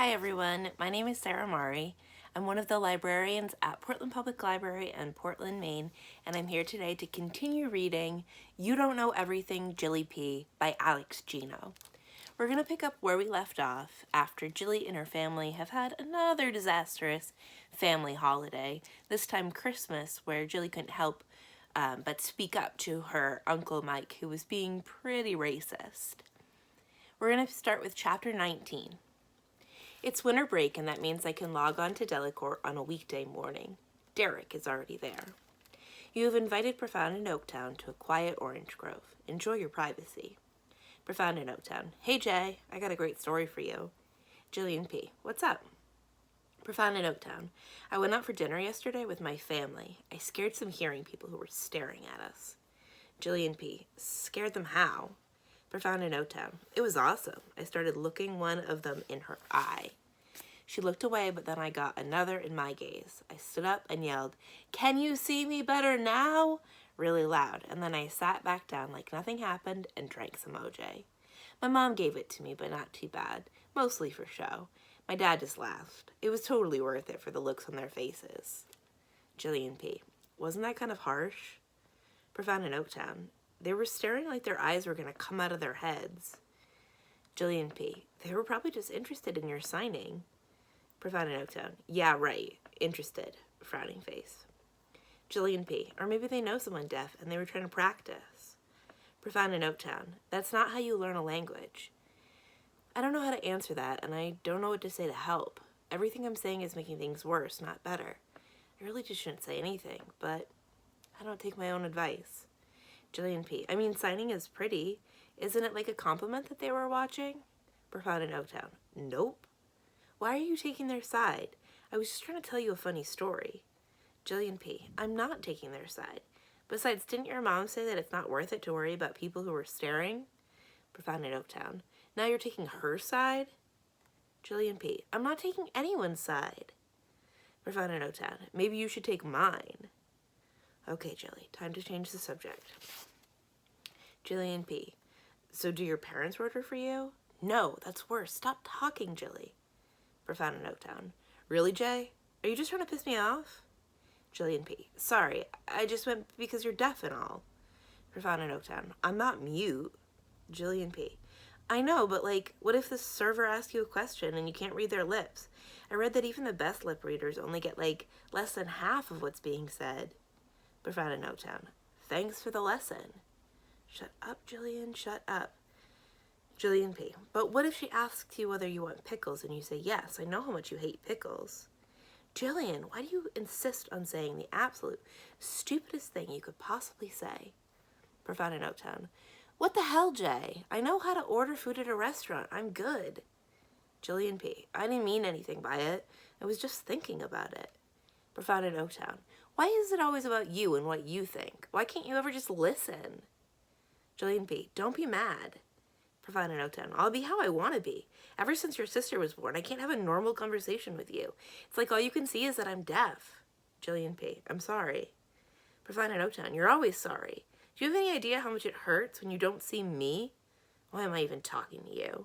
Hi everyone, my name is Sarah Mari. I'm one of the librarians at Portland Public Library in Portland, Maine, and I'm here today to continue reading You Don't Know Everything, Jilly P by Alex Gino. We're going to pick up where we left off after Jilly and her family have had another disastrous family holiday, this time Christmas, where Jilly couldn't help but speak up to her Uncle Mike, who was being pretty racist. We're going to start with chapter 19. It's winter break, and that means I can log on to Delacorte on a weekday morning. Derek is already there. You have invited Profound in Oaktown to a quiet orange grove. Enjoy your privacy. Profound in Oaktown. Hey Jay, I got a great story for you. Jillian P. What's up? Profound in Oaktown. I went out for dinner yesterday with my family. I scared some hearing people who were staring at us. Jillian P. Scared them how? Profound in Oaktown. It was awesome. I started looking one of them in her eye. She looked away, but then I got another in my gaze. I stood up and yelled, "Can you see me better now?" really loud, and then I sat back down like nothing happened and drank some OJ. My mom gave it to me, but not too bad, mostly for show. My dad just laughed. It was totally worth it for the looks on their faces. Jillian P. Wasn't that kind of harsh? Profound in Oaktown. They were staring like their eyes were going to come out of their heads. Jillian P. They were probably just interested in your signing. Profound in Oaktown. Yeah, right. Interested. Frowning face. Jillian P. Or maybe they know someone deaf and they were trying to practice. Profound in Oaktown. That's not how you learn a language. I don't know how to answer that, and I don't know what to say to help. Everything I'm saying is making things worse, not better. I really just shouldn't say anything, but I don't take my own advice. Jillian P. I mean, signing is pretty. Isn't it like a compliment that they were watching? Profound in Oaktown. Nope. Why are you taking their side? I was just trying to tell you a funny story. Jillian P. I'm not taking their side. Besides, didn't your mom say that it's not worth it to worry about people who are staring? Profound in Oaktown. Now you're taking her side? Jillian P. I'm not taking anyone's side. Profound in Oaktown. Maybe you should take mine. Okay, Jilly, time to change the subject. Jillian P. So do your parents order for you? No, that's worse. Stop talking, Jilly. Profound in Oaktown. Really, Jay? Are you just trying to piss me off? Jillian P. Sorry, I just meant because you're deaf and all. Profound in Oaktown. I'm not mute. Jillian P. I know, but what if the server asks you a question and you can't read their lips? I read that even the best lip readers only get less than half of what's being said. Profound in Oaktown. Thanks for the lesson. Shut up, Jillian, shut up. Jillian P. But what if she asks you whether you want pickles and you say yes? I know how much you hate pickles. Jillian, why do you insist on saying the absolute stupidest thing you could possibly say? Profound in Oaktown. What the hell, Jay? I know how to order food at a restaurant. I'm good. Jillian P. I didn't mean anything by it. I was just thinking about it. Profound in Oaktown. Why is it always about you and what you think? Why can't you ever just listen? Jillian P. Don't be mad. Profound in Oaktown. I'll be how I want to be. Ever since your sister was born, I can't have a normal conversation with you. It's like all you can see is that I'm deaf. Jillian P. I'm sorry. Profound in Oaktown. You're always sorry. Do you have any idea how much it hurts when you don't see me? Why am I even talking to you?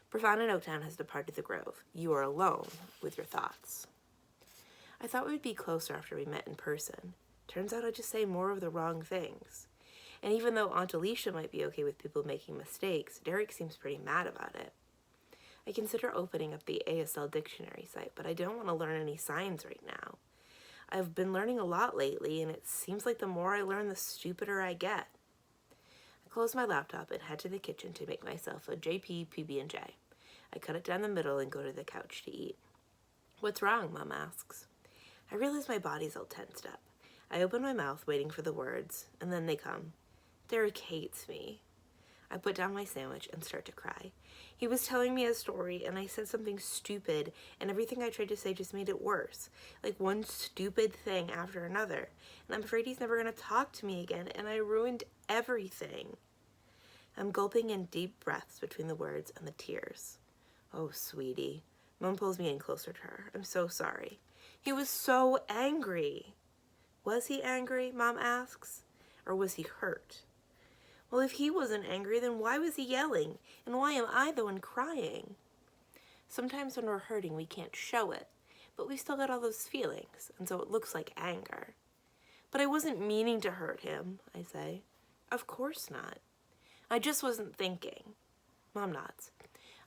Profound in Oaktown has departed the grove. You are alone with your thoughts. I thought we'd be closer after we met in person. Turns out I just say more of the wrong things. And even though Aunt Alicia might be okay with people making mistakes, Derek seems pretty mad about it. I consider opening up the ASL dictionary site, but I don't want to learn any signs right now. I've been learning a lot lately, and it seems like the more I learn, the stupider I get. I close my laptop and head to the kitchen to make myself a JP PB&J. I cut it down the middle and go to the couch to eat. What's wrong? Mom asks. I realize my body's all tensed up. I open my mouth waiting for the words, and then they come. Derek hates me. I put down my sandwich and start to cry. He was telling me a story, and I said something stupid, and everything I tried to say just made it worse. One stupid thing after another. And I'm afraid he's never going to talk to me again, and I ruined everything. I'm gulping in deep breaths between the words and the tears. Oh, sweetie. Mom pulls me in closer to her. I'm so sorry. He was so angry. Was he angry? Mom asks. Or was he hurt? Well, if he wasn't angry, then why was he yelling? And why am I the one crying? Sometimes when we're hurting, we can't show it, but we still got all those feelings, and so it looks like anger. But I wasn't meaning to hurt him, I say. Of course not. I just wasn't thinking. Mom nods.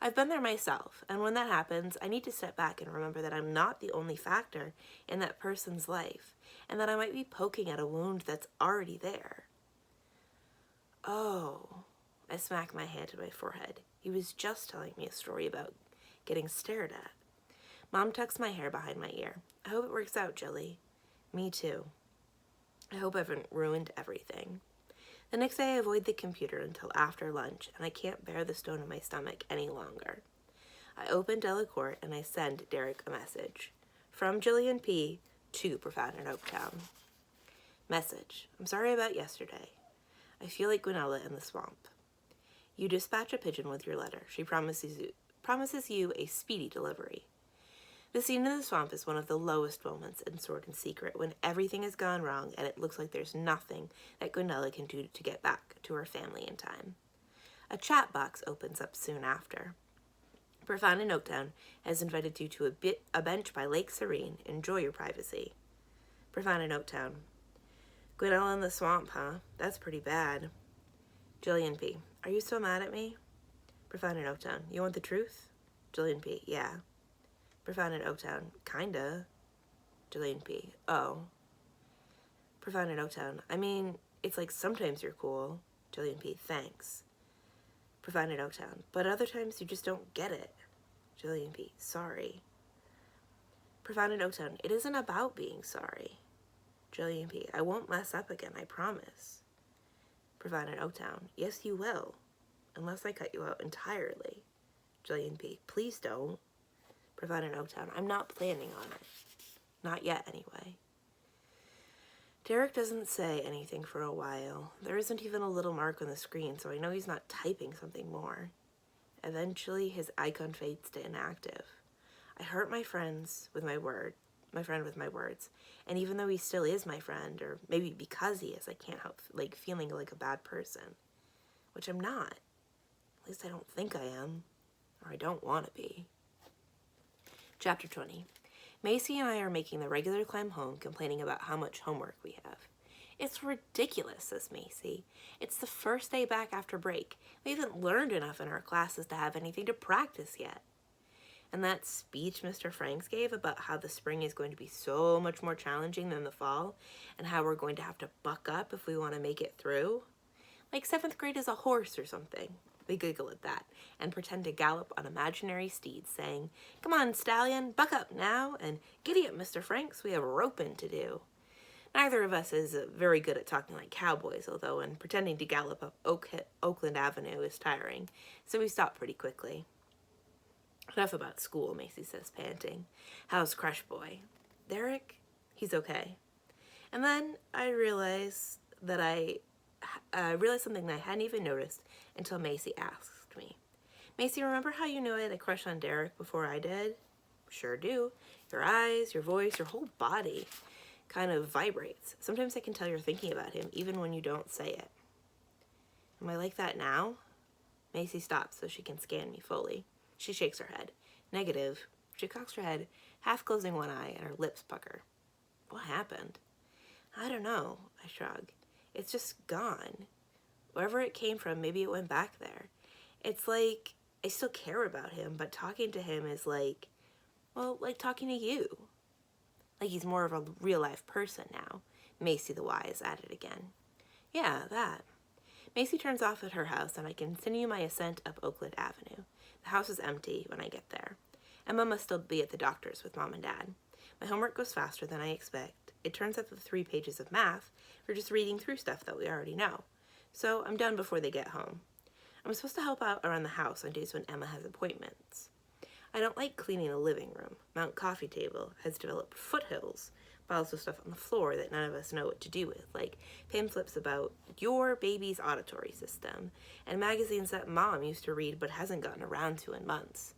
I've been there myself, and when that happens, I need to step back and remember that I'm not the only factor in that person's life, and that I might be poking at a wound that's already there. Oh, I smack my hand to my forehead. He was just telling me a story about getting stared at. Mom tucks my hair behind my ear. I hope it works out, Jilly. Me too. I hope I haven't ruined everything. The next day I avoid the computer until after lunch, and I can't bear the stone in my stomach any longer. I open Delacorte and I send Derek a message. From Jilly P to Profound in Oaktown. Message. I'm sorry about yesterday. I feel like Gwenella in the swamp. You dispatch a pigeon with your letter. She promises you a speedy delivery. The scene in the swamp is one of the lowest moments in Sword and Secret, when everything has gone wrong and it looks like there's nothing that Gwenella can do to get back to her family in time. A chat box opens up soon after. Profound in Oaktown has invited you to a bench by Lake Serene. Enjoy your privacy. Profound in Oaktown. Gwenella in the swamp, huh? That's pretty bad. Jillian P. Are you still mad at me? Profound in Oaktown. You want the truth? Jillian P. Yeah. Profound in Oaktown. Kinda. Jillian P. Oh. Profound in Oaktown. I mean, it's like sometimes you're cool. Jillian P. Thanks. Profound in Oaktown. But other times you just don't get it. Jillian P. Sorry. Profound in Oaktown. It isn't about being sorry. Jillian P. I won't mess up again, I promise. Profound in Oaktown. Yes, you will. Unless I cut you out entirely. Jillian P. Please don't. Profound in Oaktown. I'm not planning on it. Not yet, anyway. Derek doesn't say anything for a while. There isn't even a little mark on the screen, so I know he's not typing something more. Eventually, his icon fades to inactive. I hurt my friend with my words, and even though he still is my friend, or maybe because he is, I can't help feeling like a bad person, which I'm not. At least I don't think I am, or I don't want to be. Chapter 20. Macy and I are making the regular climb home, complaining about how much homework we have. It's ridiculous, says Macy. It's the first day back after break. We haven't learned enough in our classes to have anything to practice yet. And that speech Mr. Franks gave about how the spring is going to be so much more challenging than the fall, and how we're going to have to buck up if we want to make it through. Like 7th grade is a horse or something. We giggle at that and pretend to gallop on imaginary steeds, saying, "Come on, stallion, buck up now, and giddy up, Mr. Franks, we have roping to do." Neither of us is very good at talking like cowboys, although in pretending to gallop up Oakland Avenue is tiring, so we stop pretty quickly. Enough about school, Macy says, panting. How's Crush Boy? Derek? He's okay. And then I realized something that I hadn't even noticed until Macy asked me. Macy, remember how you knew I had a crush on Derek before I did? Sure do. Your eyes, your voice, your whole body kind of vibrates. Sometimes I can tell you're thinking about him, even when you don't say it. Am I like that now? Macy stops so she can scan me fully. She shakes her head. Negative. She cocks her head, half closing one eye, and her lips pucker. What happened? I don't know, I shrug. It's just gone. Wherever it came from, maybe it went back there. It's like I still care about him, but talking to him is like talking to you. Like he's more of a real-life person now. Macy the Wise at it again. Yeah, that. Macy turns off at her house, and I continue my ascent up Oakland Avenue. The house is empty when I get there. Emma must still be at the doctor's with Mom and Dad. My homework goes faster than I expect. It turns out that the 3 pages of math are just reading through stuff that we already know. So I'm done before they get home. I'm supposed to help out around the house on days when Emma has appointments. I don't like cleaning the living room. Mount Coffee Table has developed foothills, piles of stuff on the floor that none of us know what to do with, like pamphlets about your baby's auditory system, and magazines that Mom used to read but hasn't gotten around to in months.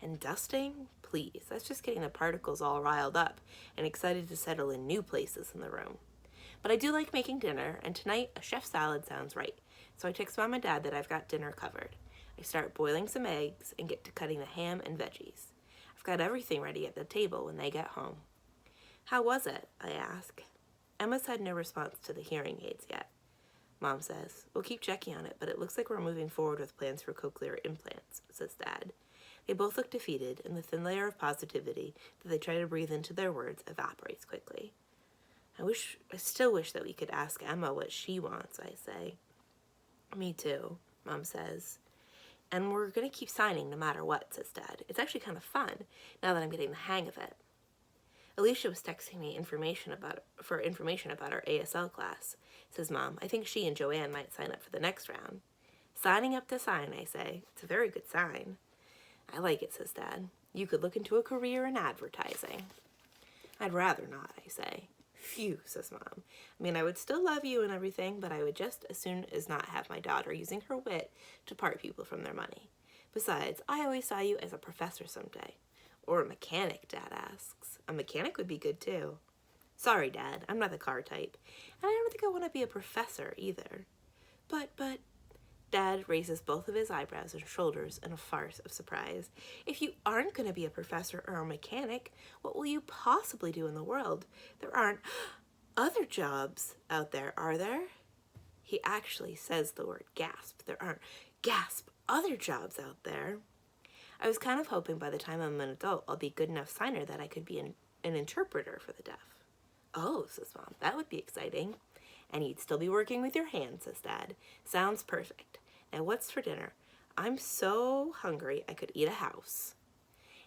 And dusting? Please, that's just getting the particles all riled up and excited to settle in new places in the room. But I do like making dinner, and tonight a chef salad sounds right, so I text Mom and Dad that I've got dinner covered. I start boiling some eggs and get to cutting the ham and veggies. got everything ready at the table when they get home. How was it? I ask. Emma's had no response to the hearing aids yet. Mom says, we'll keep checking on it, but it looks like we're moving forward with plans for cochlear implants, says Dad. They both look defeated, and the thin layer of positivity that they try to breathe into their words evaporates quickly. I still wish that we could ask Emma what she wants, I say. Me too, Mom says. And we're going to keep signing no matter what, says Dad. It's actually kind of fun, now that I'm getting the hang of it. Alicia was texting me information about our ASL class, says Mom. I think she and Joanne might sign up for the next round. Signing up to sign, I say. It's a very good sign. I like it, says Dad. You could look into a career in advertising. I'd rather not, I say. Phew, says Mom. I mean, I would still love you and everything, but I would just as soon as not have my daughter using her wit to part people from their money. Besides, I always saw you as a professor someday. Or a mechanic, Dad asks. A mechanic would be good too. Sorry, Dad, I'm not the car type. And I don't think I want to be a professor either. But, Dad raises both of his eyebrows and shoulders in a farce of surprise. If you aren't going to be a professor or a mechanic, what will you possibly do in the world? There aren't other jobs out there, are there? He actually says the word gasp. There aren't, gasp, other jobs out there. I was kind of hoping by the time I'm an adult, I'll be a good enough signer that I could be an interpreter for the deaf. Oh, says Mom, that would be exciting. And you'd still be working with your hands, says Dad. Sounds perfect. Now what's for dinner? I'm so hungry I could eat a house.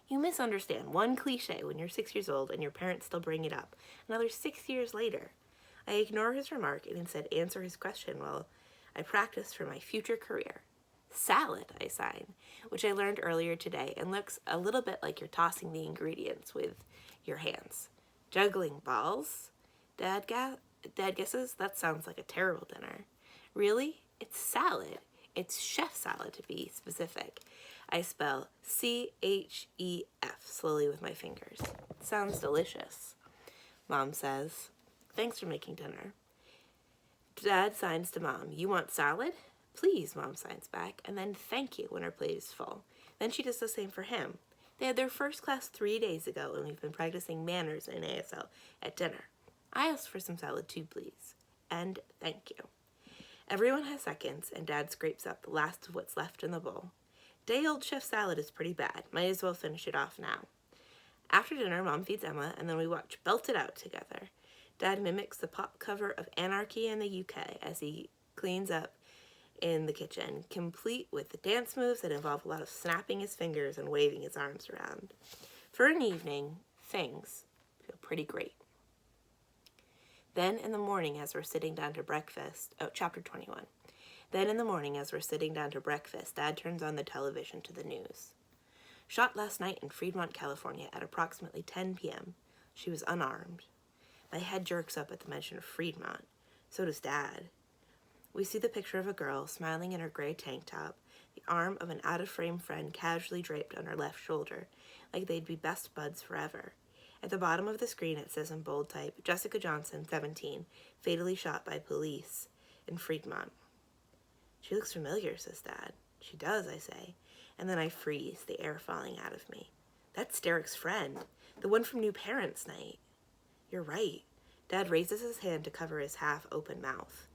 You misunderstand one cliche when you're 6 years old and your parents still bring it up. Another 6 years later. I ignore his remark and instead answer his question while I practice for my future career. Salad, I sign, which I learned earlier today and looks a little bit like you're tossing the ingredients with your hands. Juggling balls? Dad guesses that sounds like a terrible dinner. Really? It's salad. It's chef salad to be specific. I spell C-H-E-F slowly with my fingers. Sounds delicious. Mom says, thanks for making dinner. Dad signs to Mom, you want salad? Please, Mom signs back, and then thank you when her plate is full. Then she does the same for him. They had their first class 3 days ago, and we've been practicing manners in ASL at dinner. I asked for some salad too, please. And thank you. Everyone has seconds, and Dad scrapes up the last of what's left in the bowl. Day-old chef salad is pretty bad. Might as well finish it off now. After dinner, Mom feeds Emma, and then we watch Belt It Out together. Dad mimics the pop cover of Anarchy in the UK as he cleans up in the kitchen, complete with the dance moves that involve a lot of snapping his fingers and waving his arms around. For an evening, things feel pretty great. Then in the morning as we're sitting down to breakfast, chapter 21. Then in the morning as we're sitting down to breakfast, Dad turns on the television to the news. Shot last night in Fremont, California at approximately 10 p.m. She was unarmed. My head jerks up at the mention of Fremont. So does Dad. We see the picture of a girl smiling in her gray tank top, the arm of an out-of-frame friend casually draped on her left shoulder, like they'd be best buds forever. At the bottom of the screen it says in bold type, Jessica Johnson, 17, fatally shot by police in Fremont. She looks familiar, says Dad. She does, I say, and then I freeze, the air falling out of me. That's Derek's friend, the one from New Parents' Night. You're right. Dad raises his hand to cover his half-open mouth.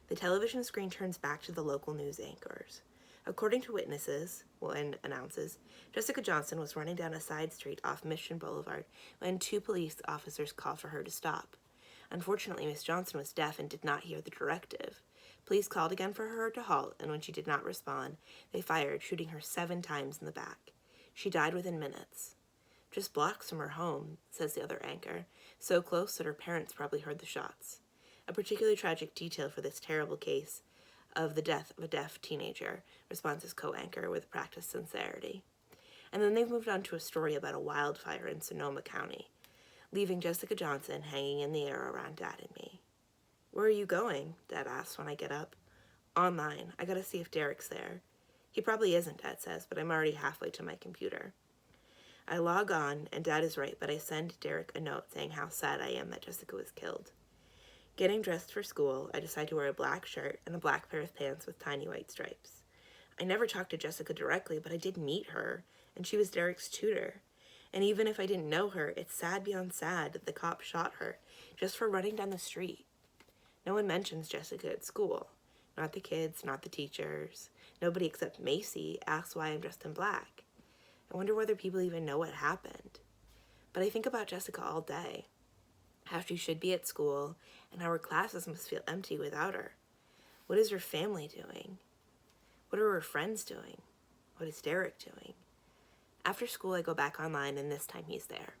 The television screen turns back to the local news anchors. According to witnesses, one announces, Jessica Johnson was running down a side street off Mission Boulevard when 2 police officers called for her to stop. Unfortunately, Miss Johnson was deaf and did not hear the directive. Police called again for her to halt, and when she did not respond, they fired, shooting her 7 times in the back. She died within minutes. Just blocks from her home, says the other anchor, so close that her parents probably heard the shots. A particularly tragic detail for this terrible case of the death of a deaf teenager, responds his co-anchor with practiced sincerity. And then they've moved on to a story about a wildfire in Sonoma County, leaving Jessica Johnson hanging in the air around Dad and me. Where are you going? Dad asks when I get up. Online. I gotta see if Derek's there. He probably isn't, Dad says, but I'm already halfway to my computer. I log on, and Dad is right, but I send Derek a note saying how sad I am that Jessica was killed. Getting dressed for school, I decide to wear a black shirt and a black pair of pants with tiny white stripes. I never talked to Jessica directly, but I did meet her, and she was Derek's tutor. And even if I didn't know her, it's sad beyond sad that the cop shot her just for running down the street. No one mentions Jessica at school. Not the kids, not the teachers. Nobody except Macy asks why I'm dressed in black. I wonder whether people even know what happened. But I think about Jessica all day. How she should be at school, and how her classes must feel empty without her. What is her family doing? What are her friends doing? What is Derek doing? After school, I go back online, and this time he's there.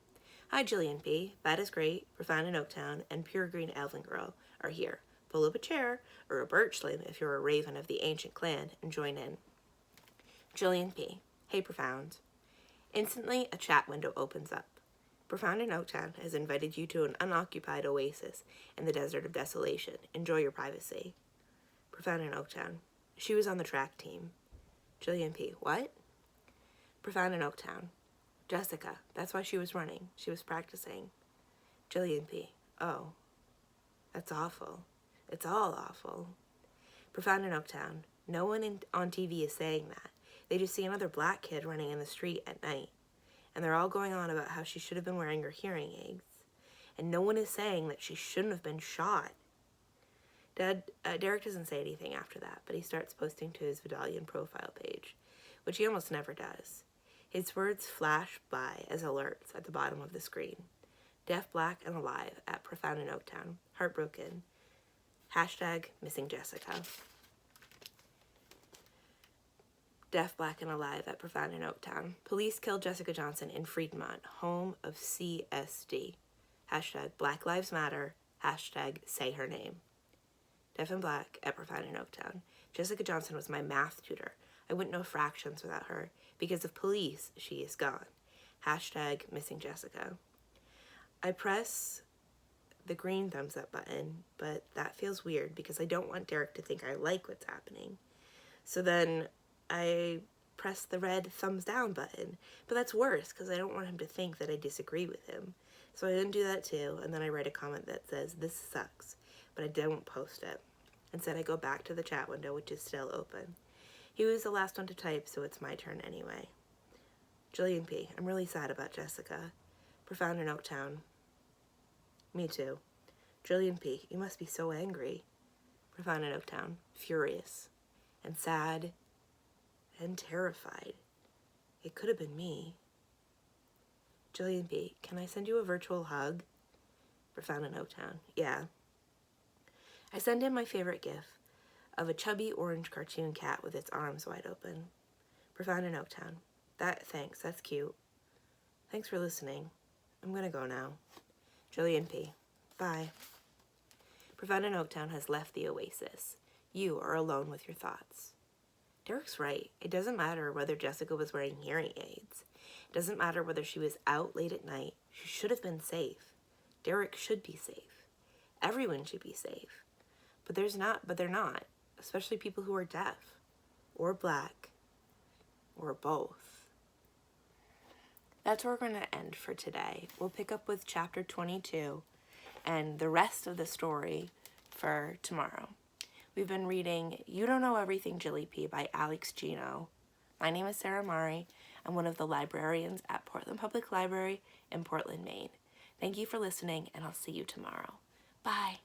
Hi, Jilly P. Bad is Great, Profound in Oaktown, and Pure Green Elven Girl are here. Pull up a chair, or a birch limb if you're a raven of the ancient clan, and join in. Jillian P. Hey, Profound. Instantly, a chat window opens up. Profound in Oaktown has invited you to an unoccupied oasis in the desert of desolation. Enjoy your privacy. Profound in Oaktown. She was on the track team. Jillian P. What? Profound in Oaktown. Jessica. That's why she was running. She was practicing. Jillian P. Oh. That's awful. It's all awful. Profound in Oaktown. No one on TV is saying that. They just see another black kid running in the street at night. And they're all going on about how she should have been wearing her hearing aids. And no one is saying that she shouldn't have been shot. Derek doesn't say anything after that, but he starts posting to his Vidalian profile page, which he almost never does. His words flash by as alerts at the bottom of the screen. Deaf, black, and alive at Profound in Oaktown. Heartbroken. Hashtag missing Jessica. Deaf, black, and alive at Profound in Oaktown. Police killed Jessica Johnson in Fremont, home of CSD. Hashtag Black Lives Matter. Hashtag say her name. Deaf and black at Profound in Oaktown. Jessica Johnson was my math tutor. I wouldn't know fractions without her. Because of police, she is gone. Hashtag missing Jessica. I press the green thumbs up button, but that feels weird because I don't want Derek to think I like what's happening. So then I press the red thumbs down button, but that's worse because I don't want him to think that I disagree with him. So I didn't do that too, and then I write a comment that says, this sucks, but I don't post it. Instead, I go back to the chat window, which is still open. He was the last one to type, so it's my turn anyway. Jillian P. I'm really sad about Jessica. Profound in Oaktown. Me too. Jillian P. You must be so angry. Profound in Oaktown. Furious. And sad. And terrified. It could have been me. Jillian P. Can I send you a virtual hug? Profound in Oaktown. Yeah. I send him my favorite gif of a chubby orange cartoon cat with its arms wide open. Profound in Oaktown. Thanks, that's cute. Thanks for listening. I'm gonna go now. Jillian P. Bye. Profound in Oaktown has left the oasis. You are alone with your thoughts. Derek's right. It doesn't matter whether Jessica was wearing hearing aids. It doesn't matter whether she was out late at night. She should have been safe. Derek should be safe. Everyone should be safe. But they're not, especially people who are deaf, or black, or both. That's where we're going to end for today. We'll pick up with chapter 22 and the rest of the story for tomorrow. We've been reading You Don't Know Everything, Jilly P by Alex Gino. My name is Sarah Mari. I'm one of the librarians at Portland Public Library in Portland, Maine. Thank you for listening, and I'll see you tomorrow. Bye.